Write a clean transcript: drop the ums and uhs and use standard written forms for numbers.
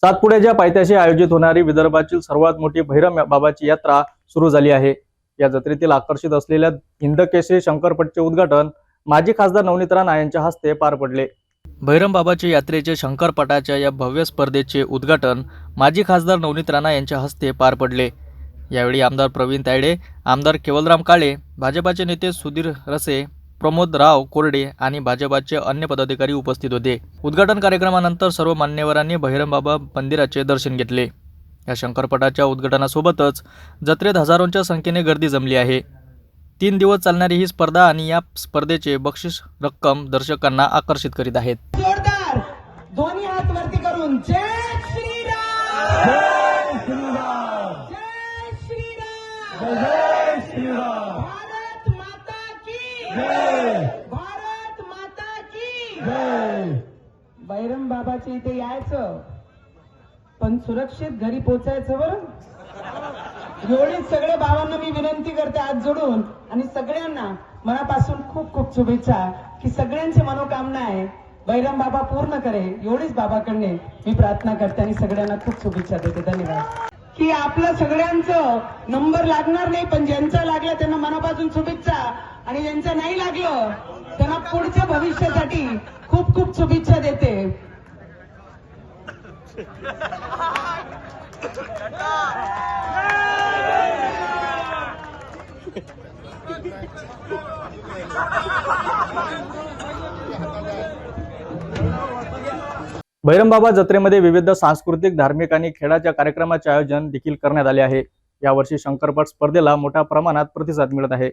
सातपुड्याच्या पायथ्याशी आयोजित होणारी विदर्भातील सर्वात मोठी भैरम बाबाची यात्रा सुरू झाली आहे। या जत्रेतील आकर्षित असलेल्या हिंदकेसरी शंकरपटचे उद्घाटन माजी खासदार नवनीत राणा यांच्या हस्ते पार पडले। भैरम बाबाच्या यात्रेचे शंकरपटाच्या या भव्य स्पर्धेचे उद्घाटन माजी खासदार नवनीत राणा यांच्या हस्ते पार पडले। यावेळी आमदार प्रवीण तायडे, आमदार केवलराम काळे, भाजपाचे नेते सुधीर रसे, प्रमोद राव कोरडे आणि भाजपाचे अन्य पदाधिकारी उपस्थित होते। उद्घाटन कार्यक्रमानंतर सर्व मान्यवरांनी भैरम बाबा मंदिराचे दर्शन घेतले। या शंकरपटाच्या उद्घाटनासोबतच जत्रेत हजारोंच्या संख्येने गर्दी जमली आहे। 3 दिवस चालणारी ही स्पर्धा आणि या स्पर्धेचे बक्षीस रक्कम दर्शकांना आकर्षित करीत आहेत। जोरदार दोन्ही हात वरती करून जय श्रीराम, जय श्रीराम, जय श्रीराम, जय श्रीराम, भारत माता की जय, भारत माता की जय। भैरम बाबाच्या इथे यायचं पण सुरक्षित घरी पोहोचायचं बरं। एवढीच सगळ्या भावांना मी विनंती करते हात जोडून आणि सगळ्यांना मनापासून खूप खूप शुभेच्छा की सगळ्यांची मनोकामना आहे भैरम बाबा पूर्ण करे, एवढीच बाबाकडे मी प्रार्थना करते आणि सगळ्यांना खूप शुभेच्छा देते। धन्यवाद। की आपलं सगळ्यांचं नंबर लागणार नाही, पण ज्यांचा लागला त्यांना मनापासून शुभेच्छा आणि ज्यांचं नाही लागलं त्यांना पुढच्या भविष्यासाठी खूप खूप शुभेच्छा देते। भैरम बाबा जत्रेमध्ये विविध सांस्कृतिक, धार्मिक आणि खेळाच्या कार्यक्रमाचे आयोजन देखील करण्यात आले आहे। यावर्षी शंकरपट स्पर्धेला मोठ्या प्रमाणात प्रतिसाद मिळत आहे।